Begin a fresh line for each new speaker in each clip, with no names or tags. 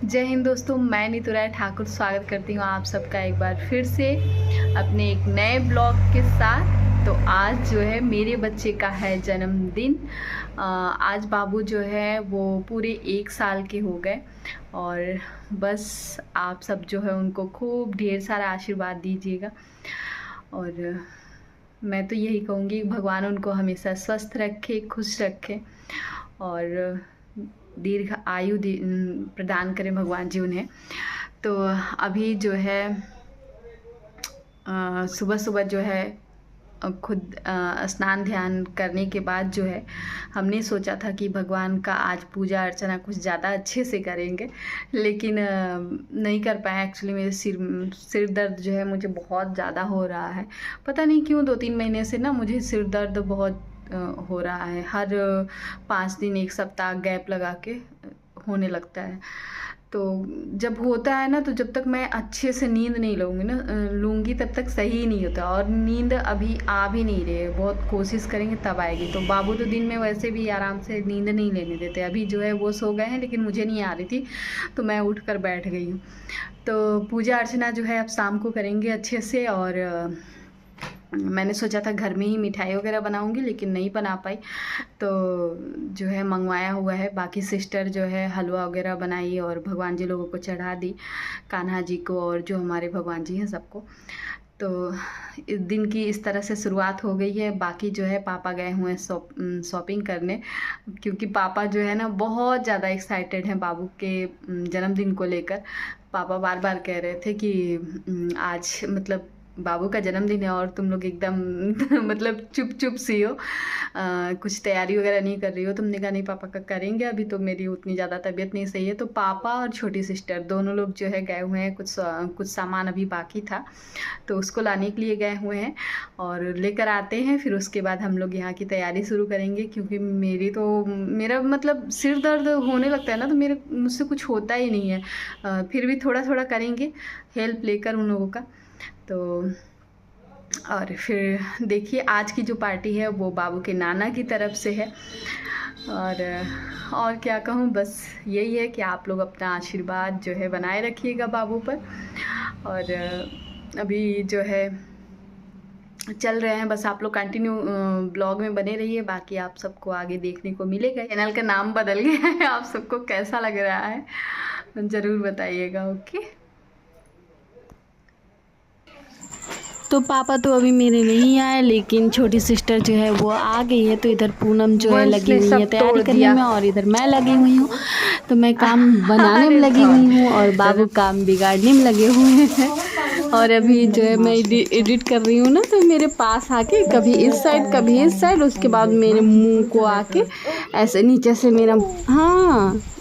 जय हिंद दोस्तों, मैं नीतू राय ठाकुर स्वागत करती हूँ आप सबका एक बार फिर से अपने एक नए ब्लॉग के साथ। तो आज जो है मेरे बच्चे का है जन्मदिन। आज बाबू जो है वो पूरे 1 साल के हो गए और बस आप सब जो है उनको खूब ढेर सारा आशीर्वाद दीजिएगा। और मैं तो यही कहूँगी भगवान उनको हमेशा स्वस्थ रखे, खुश रखे और दीर्घ आयु प्रदान करें भगवान जी उन्हें। तो अभी जो है सुबह सुबह जो है खुद स्नान ध्यान करने के बाद जो है हमने सोचा था कि भगवान का आज पूजा अर्चना कुछ ज़्यादा अच्छे से करेंगे, लेकिन नहीं कर पाए। एक्चुअली मेरे सिर दर्द जो है मुझे बहुत ज़्यादा हो रहा है। पता नहीं क्यों 2-3 महीने से ना मुझे सिर दर्द बहुत हो रहा है। हर 5 दिन 1 सप्ताह गैप लगा के होने लगता है। तो जब होता है ना, तो जब तक मैं अच्छे से नींद नहीं लूँगी तब तक सही नहीं होता, और नींद अभी आ भी नहीं रही है। बहुत कोशिश करेंगे तब आएगी। तो बाबू तो दिन में वैसे भी आराम से नींद नहीं लेने देते। अभी जो है वो सो गए हैं, लेकिन मुझे नहीं आ रही थी तो मैं उठ कर बैठ गई हूँ। तो पूजा अर्चना जो है अब शाम को करेंगे अच्छे से। और मैंने सोचा था घर में ही मिठाई वगैरह बनाऊंगी, लेकिन नहीं बना पाई। तो जो है मंगवाया हुआ है। बाकी सिस्टर जो है हलवा वगैरह बनाई और भगवान जी लोगों को चढ़ा दी, कान्हा जी को और जो हमारे भगवान जी हैं सबको। तो इस दिन की इस तरह से शुरुआत हो गई है। बाकी जो है पापा गए हुए हैं शॉपिंग करने, क्योंकि पापा जो है ना बहुत ज़्यादा एक्साइटेड हैं बाबू के जन्मदिन को लेकर। पापा बार बार कह रहे थे कि आज मतलब बाबू का जन्मदिन है और तुम लोग एकदम मतलब चुप चुप सी हो, कुछ तैयारी वगैरह नहीं कर रही हो। तुमने कहा नहीं पापा का करेंगे, अभी तो मेरी उतनी ज़्यादा तबीयत नहीं सही है। तो पापा और छोटी सिस्टर दोनों लोग जो है गए हुए हैं। कुछ सामान अभी बाकी था तो उसको लाने के लिए गए हुए हैं और लेकर आते हैं। फिर उसके बाद हम लोग यहाँ की तैयारी शुरू करेंगे, क्योंकि मेरा मतलब सिर दर्द होने लगता है ना, तो मुझसे कुछ होता ही नहीं है। फिर भी थोड़ा थोड़ा करेंगे हेल्प लेकर उन लोगों का। तो और फिर देखिए आज की जो पार्टी है वो बाबू के नाना की तरफ से है। और क्या कहूँ, बस यही है कि आप लोग अपना आशीर्वाद जो है बनाए रखिएगा बाबू पर। और अभी जो है चल रहे हैं, बस आप लोग कंटिन्यू ब्लॉग में बने रहिए। बाकी आप सबको आगे देखने को मिलेगा। चैनल का नाम बदल गया है, आप सबको कैसा लग रहा है ज़रूर बताइएगा। ओके।
तो पापा तो अभी मेरे नहीं आए, लेकिन छोटी सिस्टर जो है वो आ गई है। तो इधर पूनम जो है लगी हुई है तैयारी करने में, और इधर मैं लगी हुई हूँ। तो मैं काम बनाने में लगी हुई हूँ और बाबू काम बिगाड़ने में लगे हुए हैं। और अभी जो है मैं एडिट कर रही हूँ ना, तो मेरे पास आके कभी इस साइड कभी इस साइड, उसके बाद मेरे मुंह को आके ऐसे नीचे से मेरा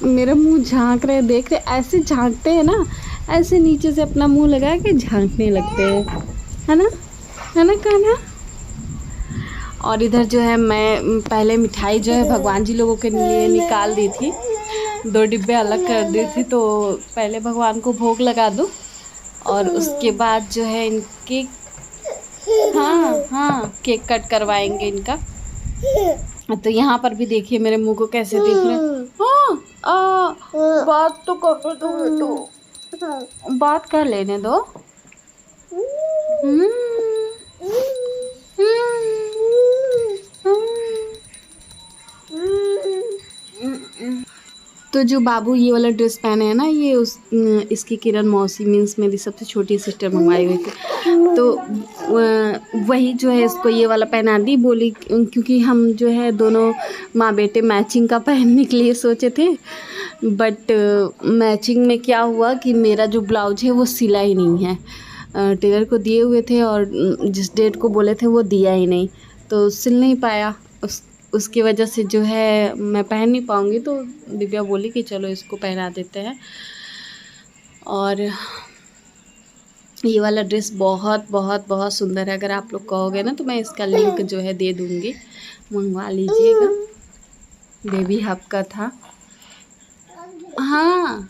मेरा मुंह झांक रहे, देख रहे, ऐसे झांकते हैं ना, ऐसे नीचे से अपना मुंह लगा के झांकने लगते हैं, है ना कान्हा। और इधर जो है मैं पहले मिठाई जो है भगवान जी लोगों के लिए निकाल दी थी, 2 डिब्बे अलग कर दी थी। तो पहले भगवान को भोग लगा दूँ और उसके बाद जो है इनके केक कट करवाएंगे इनका। तो यहाँ पर भी देखिए मेरे मुंह को कैसे देख रहे हैं। बात तो कर दो, बात कर लेने दो। तो जो बाबू ये वाला ड्रेस पहने हैं ना, ये इसकी किरण मौसी मीन्स मेरी सबसे छोटी सिस्टर मंगवाई हुई थी। तो वही जो है इसको ये वाला पहना दी, बोली क्योंकि हम जो है दोनों माँ बेटे मैचिंग का पहनने के लिए सोचे थे। बट मैचिंग में क्या हुआ कि मेरा जो ब्लाउज है वो सिला ही नहीं है। टेलर को दिए हुए थे और जिस डेट को बोले थे वो दिया ही नहीं, तो सिल नहीं पाया। उसकी वजह से जो है मैं पहन नहीं पाऊँगी। तो दिव्या बोली कि चलो इसको पहना देते हैं। और ये वाला ड्रेस बहुत बहुत बहुत सुंदर है। अगर आप लोग कहोगे ना तो मैं इसका लिंक जो है दे दूँगी, मंगवा लीजिएगा। बेबी हब का था। हाँ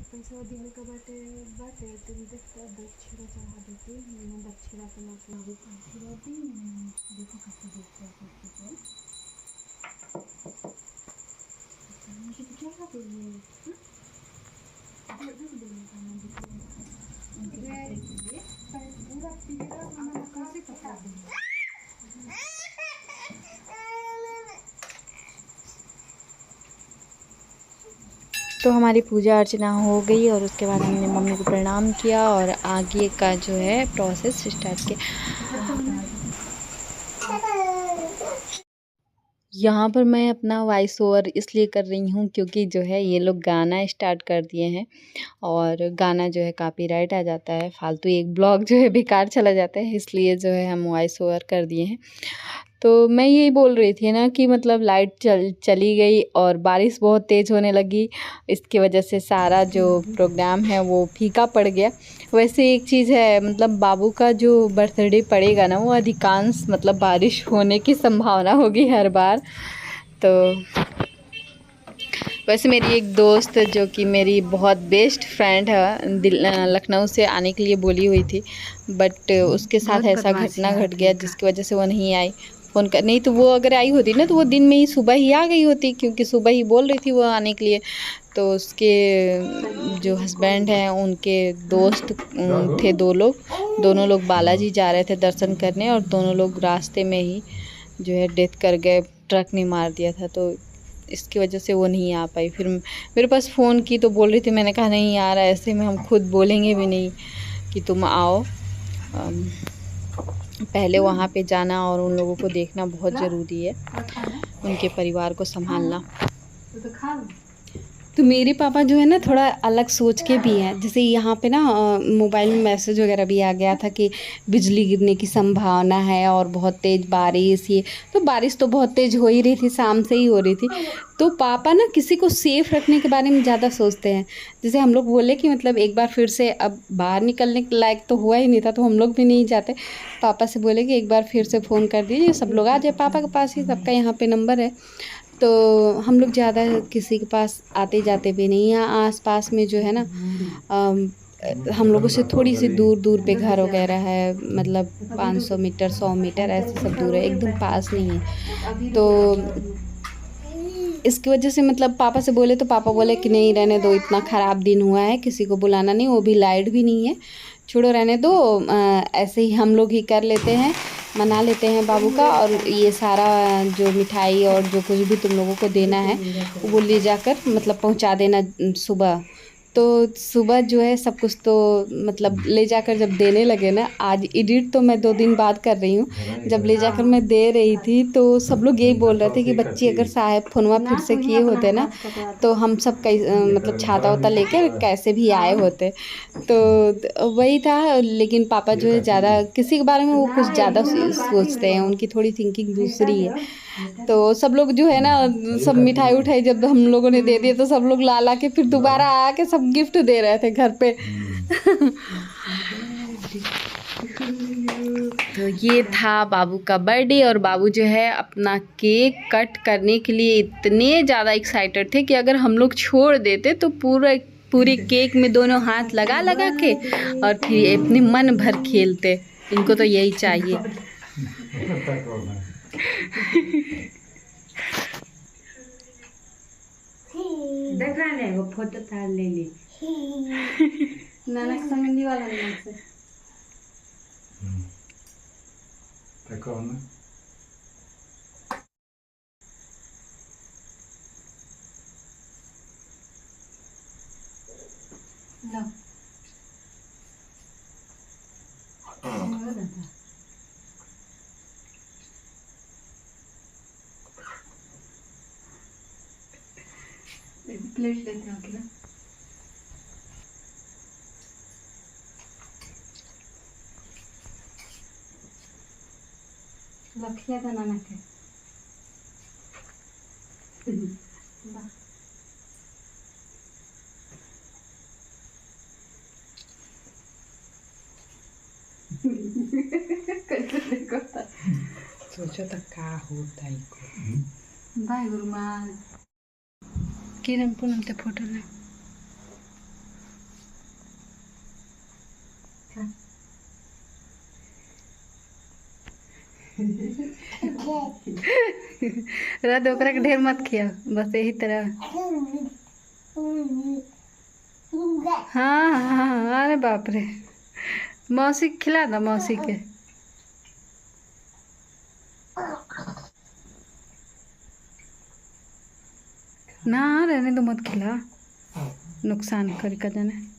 पैसा दिहल का बाटे दक्षिणा चढ़ा देती मैंने दक्षिणा का मतलब देखो कैसे देखते हैं मुझे तो क्या खाते
तो हमारी पूजा अर्चना हो गई और उसके बाद हमने मम्मी को प्रणाम किया और आगे का जो है प्रोसेस स्टार्ट किया। यहाँ पर मैं अपना वॉइस ओवर इसलिए कर रही हूँ क्योंकि जो है ये लोग गाना स्टार्ट कर दिए हैं और गाना जो है कॉपीराइट आ जाता है, फालतू एक ब्लॉग जो है बेकार चला जाता है, इसलिए जो है हम वॉइस ओवर कर दिए हैं। तो मैं यही बोल रही थी ना कि मतलब लाइट चली गई और बारिश बहुत तेज़ होने लगी, इसकी वजह से सारा जो प्रोग्राम है वो फीका पड़ गया। वैसे एक चीज़ है, मतलब बाबू का जो बर्थडे पड़ेगा ना वो अधिकांश मतलब बारिश होने की संभावना होगी हर बार। तो वैसे मेरी एक दोस्त जो कि मेरी बहुत बेस्ट फ्रेंड है लखनऊ से आने के लिए बोली हुई थी, बट उसके साथ ऐसा घटना घट गया जिसकी वजह से वो नहीं आई। फ़ोन कर, नहीं तो वो अगर आई होती ना तो वो दिन में ही सुबह ही आ गई होती, क्योंकि सुबह ही बोल रही थी वो आने के लिए। तो उसके जो हस्बैंड हैं उनके दोस्त थे दोनों लोग बालाजी जा रहे थे दर्शन करने और दोनों लोग रास्ते में ही जो है डेथ कर गए, ट्रक ने मार दिया था। तो इसकी वजह से वो नहीं आ पाई। फिर मेरे पास फ़ोन की तो बोल रही थी, मैंने कहा नहीं यार ऐसे में हम खुद बोलेंगे भी नहीं कि तुम आओ, पहले वहाँ पे जाना और उन लोगों को देखना बहुत ज़रूरी है, उनके परिवार को संभालना।
तो मेरे पापा जो है ना थोड़ा अलग सोच के भी हैं। जैसे यहाँ पे ना मोबाइल में मैसेज वगैरह भी आ गया था कि बिजली गिरने की संभावना है और बहुत तेज़ बारिश, ये तो बारिश तो बहुत तेज़ हो ही रही थी, शाम से ही हो रही थी। तो पापा ना किसी को सेफ़ रखने के बारे में ज़्यादा सोचते हैं। जैसे हम लोग बोले कि मतलब एक बार फिर से, अब बाहर निकलने के लायक तो हुआ ही नहीं था तो हम लोग भी नहीं जाते। पापा से बोले कि एक बार फिर से फ़ोन कर दीजिए, सब लोग आ जाए, पापा के पास ही सबका यहाँ पे नंबर है। तो हम लोग ज़्यादा किसी के पास आते जाते भी नहीं। यहाँ आस-पास में जो है ना हम लोगों से थोड़ी सी दूर पे घर वगैरह है, मतलब 500 मीटर 100 मीटर ऐसे सब दूर है, एकदम पास नहीं है। तो इसकी वजह से मतलब पापा से बोले तो पापा बोले कि नहीं रहने दो, इतना ख़राब दिन हुआ है, किसी को बुलाना नहीं, वो भी लाइट भी नहीं है, छोड़ो रहने दो, ऐसे ही हम लोग ही कर लेते हैं, मना लेते हैं बाबू का, और ये सारा जो मिठाई और जो कुछ भी तुम लोगों को देना है वो ले जाकर मतलब पहुंचा देना सुबह। तो सुबह जो है सब कुछ तो मतलब ले जाकर जब देने लगे ना, आज एडिट तो मैं 2 दिन बाद कर रही हूँ, जब ले जाकर मैं दे रही थी तो सब लोग यही बोल रहे थे कि बच्ची अगर साहब फोनवा फिर से किए होते ना तो हम सब मतलब छाता वाता लेके कैसे भी आए होते। तो वही था। लेकिन पापा जो है ज़्यादा किसी के बारे में वो कुछ ज़्यादा सोचते हैं, उनकी थोड़ी थिंकिंग दूसरी है। तो सब लोग जो है ना, सब मिठाई उठाई जब हम लोगों ने दे दिए तो सब लोग ला के फिर दोबारा आके सब गिफ्ट दे रहे थे घर पे। तो ये था बाबू का बर्थडे और बाबू जो है अपना केक कट करने के लिए इतने ज़्यादा एक्साइटेड थे कि अगर हम लोग छोड़ देते तो पूरे केक में दोनों हाथ लगा के और फिर अपने मन भर खेलते। इनको तो यही चाहिए। देखा नहीं वो फोटो तार ले ली नाना समझने वाला नहीं से देखो ना लो प्लेट लेते हैं अकेला लखिया था नाना के सोचो तो का होता है को बाय गुरुमान किरण पूनम ते फोटो ले
रद ओकरा के ढेर मत खिया, बस यही तरह। हाँ हाँ हाँ, अरे बाप रे, मौसी खिला ना, मौसी के। ना रहने दो, मत खिला, नुकसान कर का जाने।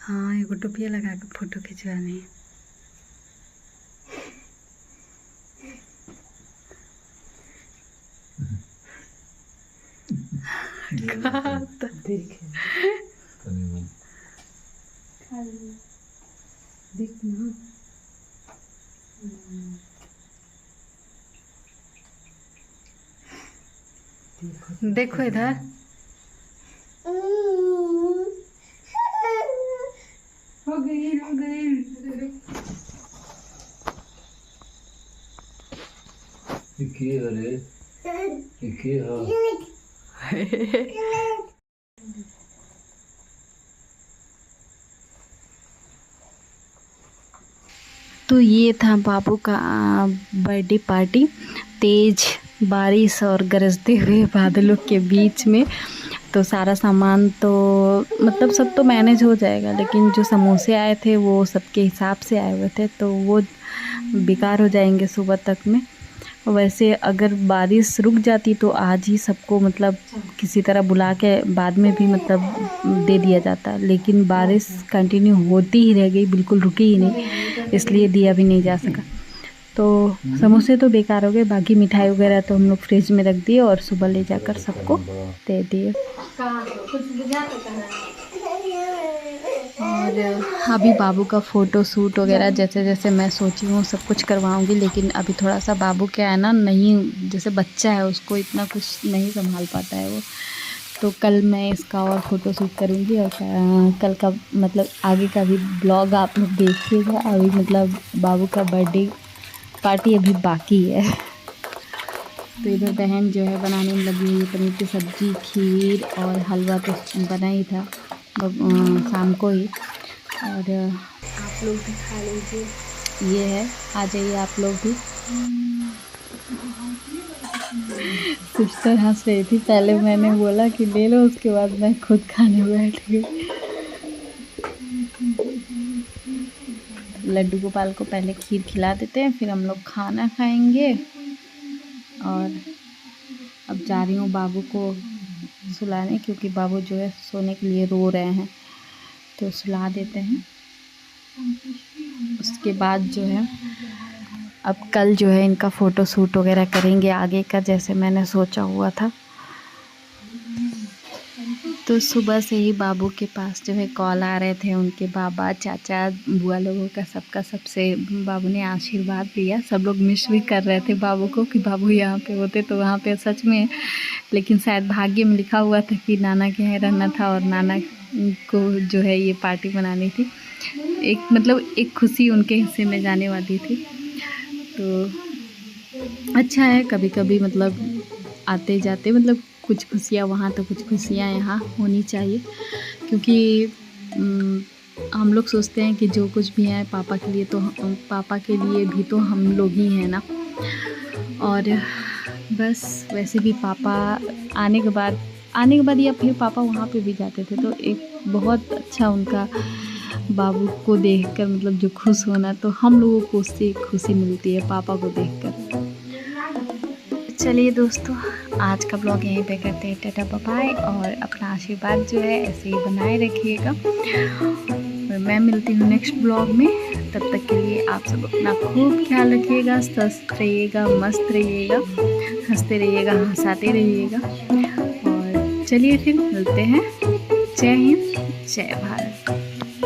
हाँ, एगो टोपिया लगा के फोटो खिंचवानी। देखो इधर, हो गई हो गई।
अरे
तो ये था बाबू का बर्थडे पार्टी, तेज बारिश और गरजते हुए बादलों के बीच में। तो सारा सामान तो मतलब सब तो मैनेज हो जाएगा, लेकिन जो समोसे आए थे वो सबके हिसाब से आए हुए थे, तो वो बेकार हो जाएंगे सुबह तक में। वैसे अगर बारिश रुक जाती तो आज ही सबको मतलब किसी तरह बुला के बाद में भी मतलब दे दिया जाता, लेकिन बारिश कंटिन्यू होती ही रह गई, बिल्कुल रुकी ही नहीं, इसलिए दिया भी नहीं जा सका। तो समोसे तो बेकार हो गए, बाकी मिठाई वगैरह तो हम लोग फ्रिज में रख दिए और सुबह ले जाकर सबको दे दिए। और अभी बाबू का फ़ोटो शूट वगैरह जैसे जैसे मैं सोची हूँ सब कुछ करवाऊँगी, लेकिन अभी थोड़ा सा बाबू क्या है ना, नहीं जैसे बच्चा है उसको इतना कुछ नहीं संभाल पाता है वो। तो कल मैं इसका और फ़ोटो शूट करूँगी, और कल का मतलब आगे का भी ब्लॉग आप लोग देखिएगा। अभी मतलब बाबू का बर्थडे पार्टी अभी बाकी है। तो इधर बहन जो है बनाने में लगी हुई, पनीर की सब्ज़ी, खीर और हलवा तो बना ही था शाम को ही। और आप लोग भी खा लीजिए, ये है, आ जाइए आप लोग भी। सिस्टर हंस रही थी, पहले मैंने बोला कि ले लो, उसके बाद मैं खुद खाने बैठ गई। लड्डू गोपाल को पहले खीर खिला देते हैं, फिर हम लोग खाना खाएंगे। और अब जा रही हूँ बाबू को सुलाने, क्योंकि बाबू जो है सोने के लिए रो रहे हैं, तो सुला देते हैं। उसके बाद जो है अब कल जो है इनका फ़ोटो शूट वगैरह करेंगे आगे का, जैसे मैंने सोचा हुआ था। तो सुबह से ही बाबू के पास जो है कॉल आ रहे थे, उनके बाबा, चाचा, बुआ लोगों का, सबका, सबसे बाबू ने आशीर्वाद दिया। सब लोग मिस भी कर रहे थे बाबू को कि बाबू यहाँ पे होते तो वहाँ पे सच में, लेकिन शायद भाग्य में लिखा हुआ था कि नाना के यहाँ रहना था और नाना को जो है ये पार्टी बनानी थी। एक मतलब एक खुशी उनके हिस्से में जाने वाली थी। तो अच्छा है, कभी कभी मतलब आते जाते मतलब कुछ खुशियाँ वहाँ तो कुछ खुशियाँ यहाँ होनी चाहिए, क्योंकि हम लोग सोचते हैं कि जो कुछ भी है पापा के लिए, तो पापा के लिए भी तो हम लोग ही हैं ना। और बस वैसे भी पापा आने के बाद या फिर पापा वहाँ पे भी जाते थे, तो एक बहुत अच्छा उनका बाबू को देखकर मतलब जो खुश होना, तो हम लोगों को उससे खुशी मिलती है पापा को देखकर। चलिए दोस्तों, आज का ब्लॉग यहीं पे करते हैं, टाटा बाय, और अपना आशीर्वाद जो है ऐसे ही बनाए रखिएगा। और मैं मिलती हूँ नेक्स्ट ब्लॉग में, तब तक के लिए आप सब अपना खूब ख्याल रखिएगा, स्वस्थ रहिएगा, मस्त रहिएगा, हंसते रहिएगा, हंसाते रहिएगा। और चलिए फिर मिलते हैं। जय हिंद, जय भारत।